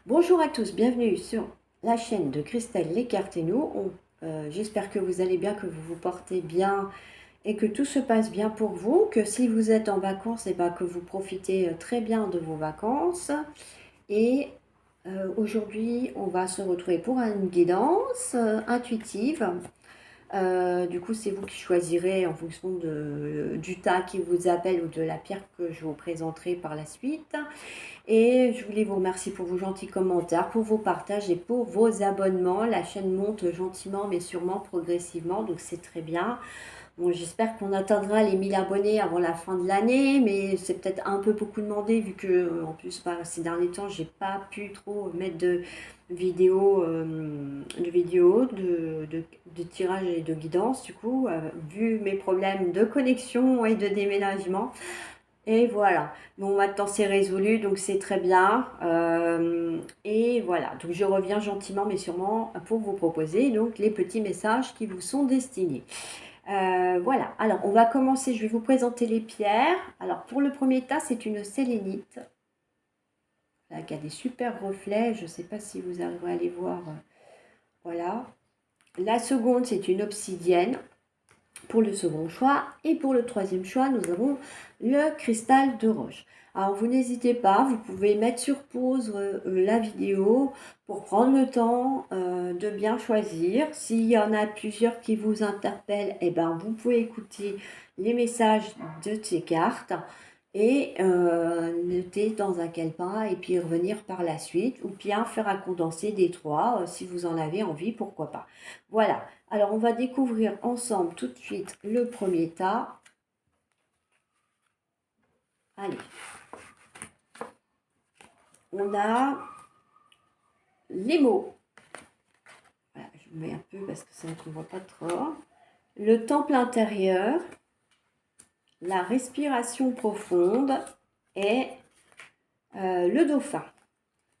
Bonjour à tous, bienvenue sur la chaîne de Christelle Lécarté-Nous. J'espère que vous allez bien, que vous vous portez bien et que tout se passe bien pour vous, que si vous êtes en vacances, et ben, que vous profitez très bien de vos vacances. Et aujourd'hui, on va se retrouver pour une guidance intuitive. Du coup, c'est vous qui choisirez en fonction du tas qui vous appelle ou de la pierre que je vous présenterai par la suite. Et je voulais vous remercier pour vos gentils commentaires, pour vos partages et pour vos abonnements. La chaîne monte gentiment mais sûrement progressivement, donc c'est très bien. Bon, j'espère qu'on atteindra les 1000 abonnés avant la fin de l'année, mais c'est peut-être un peu beaucoup demandé vu que, en plus, ces derniers temps, j'ai pas pu trop mettre de tirage et de guidance, du coup, vu mes problèmes de connexion et de déménagement. Et voilà. Bon, maintenant c'est résolu, donc c'est très bien. Et voilà. Donc je reviens gentiment, mais sûrement pour vous proposer donc les petits messages qui vous sont destinés. Voilà. Alors on va commencer. Je vais vous présenter les pierres. Alors pour le premier tas, c'est une sélénite là, qui a des super reflets. Je ne sais pas si vous arriverez à les voir. Voilà. La seconde, c'est une obsidienne pour le second choix. Et pour le troisième choix, nous avons le cristal de roche. Alors vous n'hésitez pas, vous pouvez mettre sur pause la vidéo pour prendre le temps de bien choisir. S'il y en a plusieurs qui vous interpellent, eh ben, vous pouvez écouter les messages de ces cartes et noter dans un calepin et puis revenir par la suite ou bien faire un condensé des trois si vous en avez envie, pourquoi pas. Voilà. Alors, on va découvrir ensemble tout de suite le premier tas. Allez. On a les mots. Voilà, je mets un peu parce que ça ne voit pas trop. Le temple intérieur, la respiration profonde et le dauphin.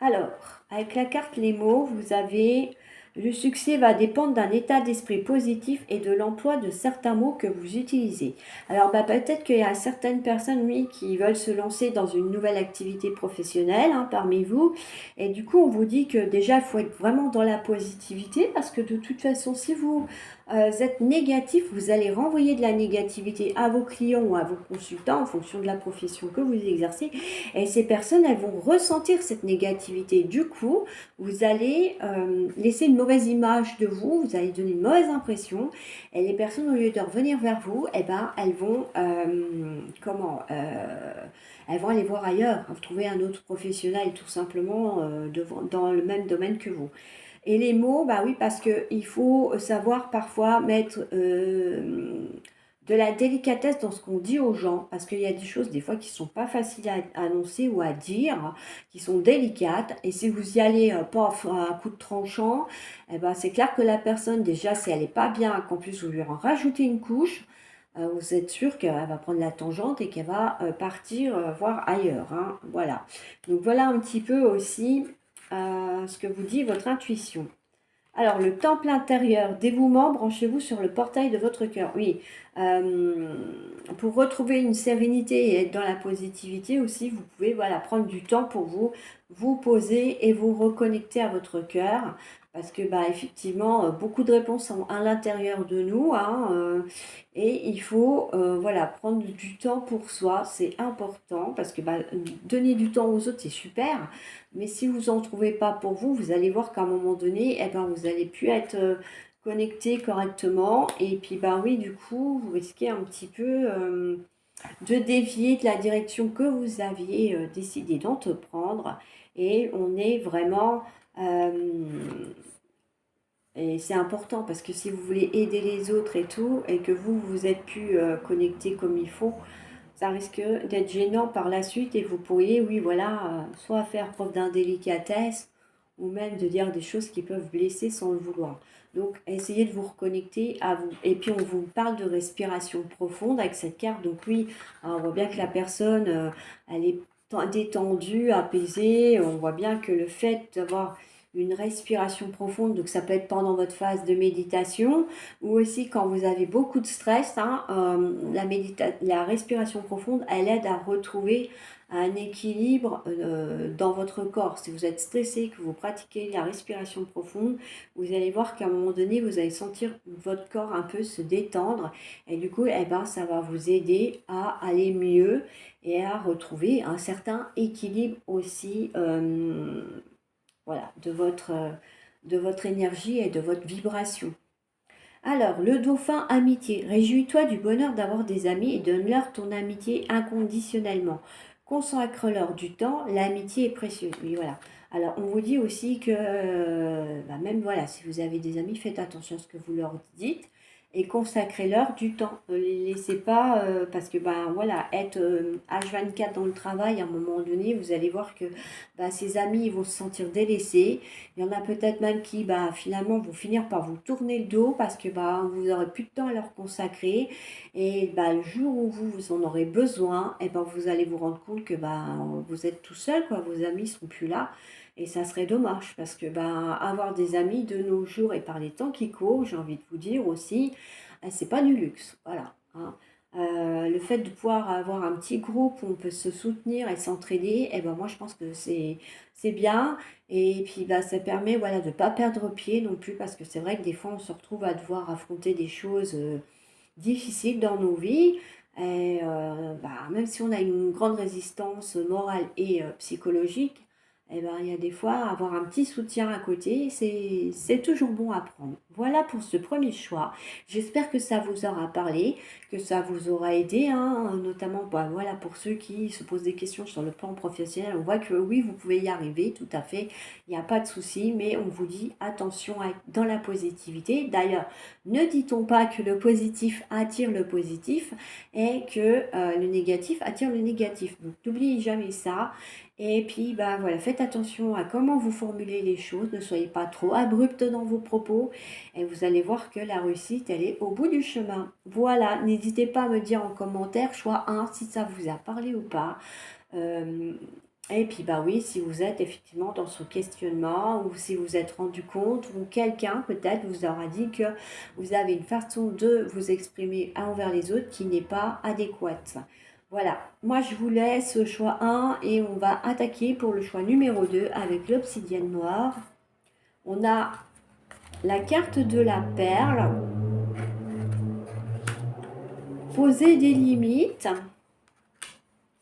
Alors, avec la carte les mots, vous avez le succès va dépendre d'un état d'esprit positif et de l'emploi de certains mots que vous utilisez. Alors, peut-être qu'il y a certaines personnes, oui, qui veulent se lancer dans une nouvelle activité professionnelle parmi vous. Et du coup, on vous dit que déjà, il faut être vraiment dans la positivité parce que de toute façon, si vous êtes négatif, vous allez renvoyer de la négativité à vos clients ou à vos consultants en fonction de la profession que vous exercez. Et ces personnes, elles vont ressentir cette négativité. Du coup, vous allez laisser une mauvaise image de vous, vous allez donner une mauvaise impression. Et les personnes, au lieu de revenir vers vous, eh ben, elles vont, elles vont aller voir ailleurs, trouver un autre professionnel tout simplement dans le même domaine que vous. Et les mots, bah oui, parce qu'il faut savoir parfois mettre de la délicatesse dans ce qu'on dit aux gens, parce qu'il y a des choses des fois qui ne sont pas faciles à annoncer ou à dire, qui sont délicates, et si vous y allez pas à un coup de tranchant, eh ben, c'est clair que la personne, déjà, si elle n'est pas bien, qu'en plus vous lui en rajoutez une couche, vous êtes sûr qu'elle va prendre la tangente et qu'elle va partir voir ailleurs. Voilà. Donc voilà un petit peu aussi ce que vous dit votre intuition. Alors, le temple intérieur, dévouement, branchez-vous sur le portail de votre cœur. Oui, euh, pour retrouver une sérénité et être dans la positivité aussi, vous pouvez prendre du temps pour vous poser et vous reconnecter à votre cœur. Parce que, effectivement, beaucoup de réponses sont à l'intérieur de nous. Et il faut prendre du temps pour soi. C'est important parce que donner du temps aux autres, c'est super. Mais si vous n'en trouvez pas pour vous, vous allez voir qu'à un moment donné, eh ben, vous n'allez plus être connecté correctement. Et puis, oui, du coup, vous risquez un petit peu de dévier de la direction que vous aviez décidé d'entreprendre. Et on est vraiment... et c'est important parce que si vous voulez aider les autres et tout, et que vous êtes plus connecté comme il faut, ça risque d'être gênant par la suite et vous pourriez, oui, soit faire preuve d'indélicatesse ou même de dire des choses qui peuvent blesser sans le vouloir. Donc, essayez de vous reconnecter à vous. Et puis, on vous parle de respiration profonde avec cette carte. Donc, oui, on voit bien que la personne, elle est détendue, apaisée. On voit bien que le fait d'avoir une respiration profonde, donc ça peut être pendant votre phase de méditation ou aussi quand vous avez beaucoup de stress, la respiration profonde, elle aide à retrouver un équilibre dans votre corps. Si vous êtes stressé, que vous pratiquez la respiration profonde, vous allez voir qu'à un moment donné, vous allez sentir votre corps un peu se détendre. Et du coup, eh ben, ça va vous aider à aller mieux et à retrouver un certain équilibre aussi voilà, de votre énergie et de votre vibration. Alors, le dauphin amitié. Réjouis-toi du bonheur d'avoir des amis et donne-leur ton amitié inconditionnellement. Consacre-leur du temps, l'amitié est précieuse. Oui, voilà. Alors, on vous dit aussi que, bah, même voilà, si vous avez des amis, faites attention à ce que vous leur dites et consacrez-leur du temps. Ne les laissez pas, parce que, bah, voilà, être H24 dans le travail, à un moment donné, vous allez voir que bah, ces amis ils vont se sentir délaissés. Il y en a peut-être même qui, bah, finalement, vont finir par vous tourner le dos parce que bah, vous n'aurez plus de temps à leur consacrer. Et bah, le jour où vous en aurez besoin, et ben, vous allez vous rendre compte que bah, vous êtes tout seul, quoi. Vos amis ne sont plus là. Et ça serait dommage parce que bah, avoir des amis de nos jours et par les temps qui courent, j'ai envie de vous dire aussi, c'est pas du luxe. Voilà, hein. Le fait de pouvoir avoir un petit groupe où on peut se soutenir et s'entraider, et ben moi je pense que c'est bien. Et puis bah, ça permet voilà, de ne pas perdre pied non plus, parce que c'est vrai que des fois on se retrouve à devoir affronter des choses difficiles dans nos vies. Et bah, même si on a une grande résistance morale et psychologique, eh ben, il y a des fois, avoir un petit soutien à côté, c'est toujours bon à prendre. Voilà pour ce premier choix. J'espère que ça vous aura parlé, que ça vous aura aidé, hein, notamment bah, voilà, pour ceux qui se posent des questions sur le plan professionnel. On voit que oui, vous pouvez y arriver, tout à fait, il n'y a pas de souci, mais on vous dit attention dans la positivité. D'ailleurs, ne dit-on pas que le positif attire le positif et que le négatif attire le négatif. Donc n'oubliez jamais ça. Et puis, bah, voilà, faites attention à comment vous formulez les choses, ne soyez pas trop abrupte dans vos propos et vous allez voir que la réussite, elle est au bout du chemin. Voilà, n'hésitez pas à me dire en commentaire, choix 1, si ça vous a parlé ou pas. Euh, et puis, bah oui, si vous êtes effectivement dans ce questionnement ou si vous êtes rendu compte ou quelqu'un peut-être vous aura dit que vous avez une façon de vous exprimer envers les autres qui n'est pas adéquate. Voilà, moi je vous laisse le choix 1 et on va attaquer pour le choix numéro 2 avec l'obsidienne noire. On a la carte de la perle, poser des limites,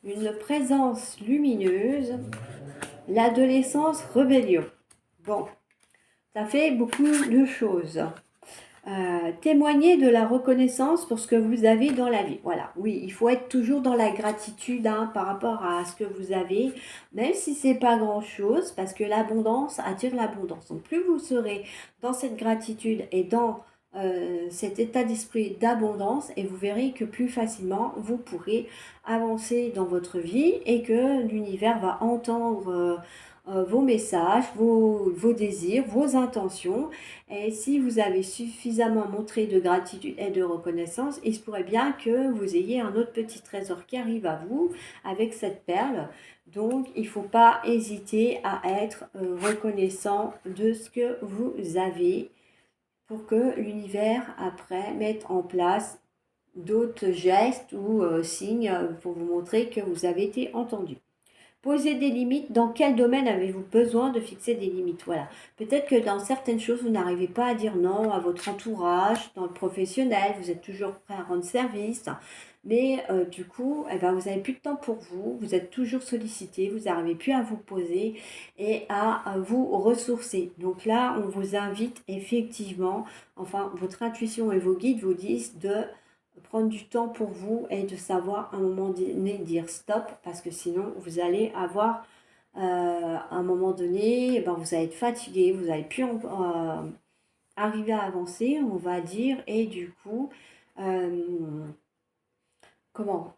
une présence lumineuse, l'adolescence rébellion. Bon, ça fait beaucoup de choses. Témoigner de la reconnaissance pour ce que vous avez dans la vie. Voilà, oui, il faut être toujours dans la gratitude hein, par rapport à ce que vous avez, même si c'est pas grand-chose, parce que l'abondance attire l'abondance. Donc plus vous serez dans cette gratitude et dans cet état d'esprit d'abondance, et vous verrez que plus facilement vous pourrez avancer dans votre vie et que l'univers va entendre vos messages, vos désirs, vos intentions. Et si vous avez suffisamment montré de gratitude et de reconnaissance, il se pourrait bien que vous ayez un autre petit trésor qui arrive à vous avec cette perle. Donc, il ne faut pas hésiter à être reconnaissant de ce que vous avez pour que l'univers, après, mette en place d'autres gestes ou signes pour vous montrer que vous avez été entendu. Posez des limites. Dans quel domaine avez-vous besoin de fixer des limites? Voilà. Peut-être que dans certaines choses, vous n'arrivez pas à dire non à votre entourage, dans le professionnel, vous êtes toujours prêt à rendre service. Mais du coup, eh ben, vous n'avez plus de temps pour vous, vous êtes toujours sollicité, vous n'arrivez plus à vous poser et à vous ressourcer. Donc là, on vous invite effectivement, enfin, votre intuition et vos guides vous disent de prendre du temps pour vous et de savoir à un moment donné dire stop parce que sinon vous allez avoir à un moment donné, eh ben, vous allez être fatigué, vous n'allez plus arriver à avancer, on va dire, et du coup, euh, comment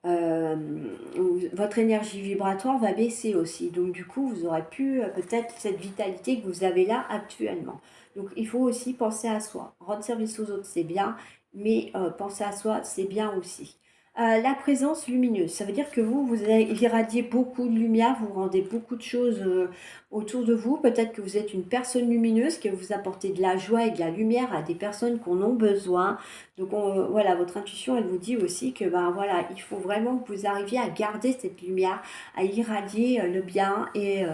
votre énergie vibratoire va baisser aussi. Donc du coup, vous aurez plus peut-être cette vitalité que vous avez là actuellement. Donc il faut aussi penser à soi. Rendre service aux autres, c'est bien, mais penser à soi, c'est bien aussi. La présence lumineuse, ça veut dire que vous irradiez beaucoup de lumière, vous rendez beaucoup de choses autour de vous. Peut-être que vous êtes une personne lumineuse, que vous apportez de la joie et de la lumière à des personnes qui en ont besoin. Donc voilà, votre intuition, elle vous dit aussi que ben voilà, il faut vraiment que vous arriviez à garder cette lumière, à irradier le bien et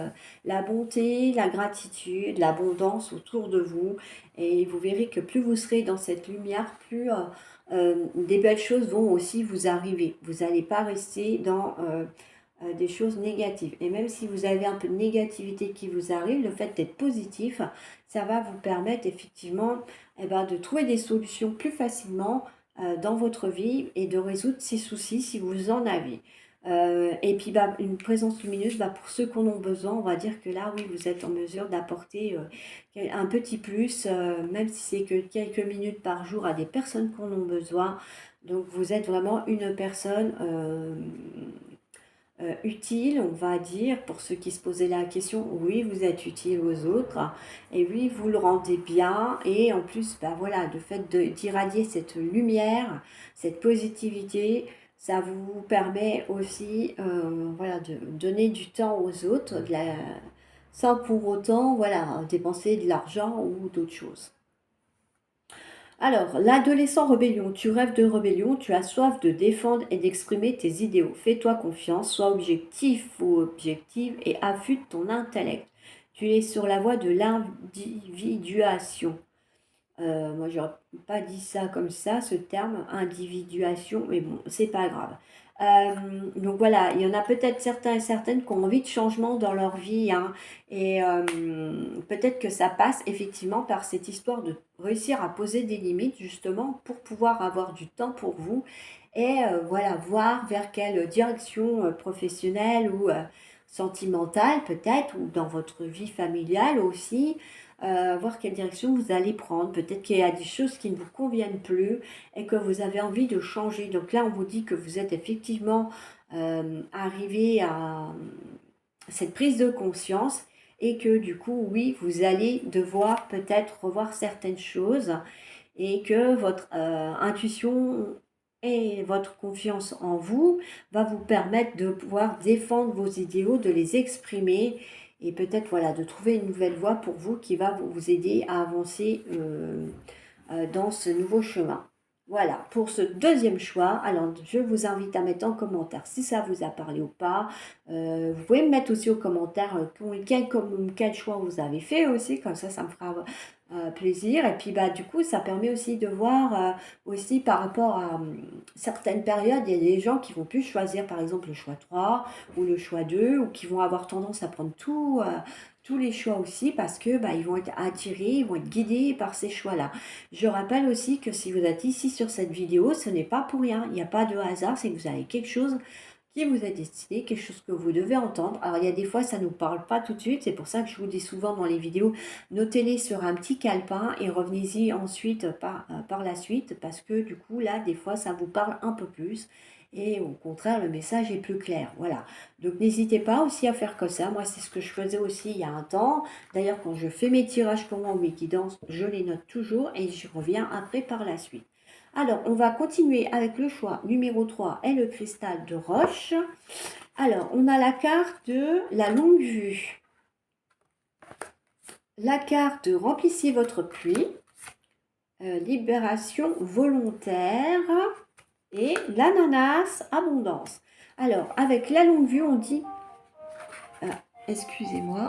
la bonté, la gratitude, l'abondance autour de vous. Et vous verrez que plus vous serez dans cette lumière, plus des belles choses vont aussi vous arriver. Vous n'allez pas rester dans des choses négatives. Et même si vous avez un peu de négativité qui vous arrive, le fait d'être positif, ça va vous permettre effectivement de trouver des solutions plus facilement dans votre vie et de résoudre ces soucis si vous en avez. Et puis une présence lumineuse, pour ceux qui en ont besoin, on va dire que là, oui, vous êtes en mesure d'apporter un petit plus, même si c'est que quelques minutes par jour à des personnes qui en ont besoin. Donc vous êtes vraiment une personne utile, on va dire, pour ceux qui se posaient la question, oui, vous êtes utile aux autres, et oui, vous le rendez bien, et en plus, voilà, le fait d'irradier cette lumière, cette positivité, ça vous permet aussi, voilà, de donner du temps aux autres, sans pour autant, voilà, dépenser de l'argent ou d'autres choses. Alors, l'adolescent rébellion, tu rêves de rébellion, tu as soif de défendre et d'exprimer tes idéaux. Fais-toi confiance, sois objectif ou objective et affûte ton intellect. Tu es sur la voie de l'individuation. Moi, j'aurais pas dit ça comme ça, ce terme, individuation, mais bon, c'est pas grave. Donc voilà, il y en a peut-être certains et certaines qui ont envie de changement dans leur vie, hein, et peut-être que ça passe effectivement par cette histoire de réussir à poser des limites, justement, pour pouvoir avoir du temps pour vous, et voilà, voir vers quelle direction professionnelle ou sentimentale peut-être, ou dans votre vie familiale aussi, voir quelle direction vous allez prendre. Peut-être qu'il y a des choses qui ne vous conviennent plus et que vous avez envie de changer. Donc là, on vous dit que vous êtes effectivement arrivé à cette prise de conscience et que du coup, oui, vous allez devoir peut-être revoir certaines choses et que votre intuition et votre confiance en vous va vous permettre de pouvoir défendre vos idéaux, de les exprimer et peut-être voilà, de trouver une nouvelle voie pour vous qui va vous aider à avancer dans ce nouveau chemin. Voilà, pour ce deuxième choix, alors je vous invite à mettre en commentaire si ça vous a parlé ou pas. Vous pouvez me mettre aussi aux commentaires quel choix vous avez fait aussi, comme ça me fera plaisir. Et puis du coup, ça permet aussi de voir aussi par rapport à certaines périodes, il y a des gens qui vont plus choisir par exemple le choix 3 ou le choix 2 ou qui vont avoir tendance à prendre tous les choix aussi parce que ils vont être attirés, ils vont être guidés par ces choix-là. Je rappelle aussi que si vous êtes ici sur cette vidéo, ce n'est pas pour rien, il n'y a pas de hasard, c'est que vous avez quelque chose qui vous est destiné, quelque chose que vous devez entendre. Alors il y a des fois ça ne nous parle pas tout de suite, c'est pour ça que je vous dis souvent dans les vidéos, notez-les sur un petit calepin et revenez-y ensuite par la suite parce que du coup là des fois ça vous parle un peu plus et au contraire le message est plus clair. Voilà, donc n'hésitez pas aussi à faire comme ça, moi c'est ce que je faisais aussi il y a un temps. D'ailleurs quand je fais mes tirages pour moi ou mes guidances, je les note toujours et je reviens après par la suite. Alors, on va continuer avec le choix numéro 3 et le cristal de roche. Alors, on a la carte de la longue vue. La carte de remplissez votre puits. Libération volontaire. Et l'ananas abondance. Alors, avec la longue vue, on dit... excusez-moi.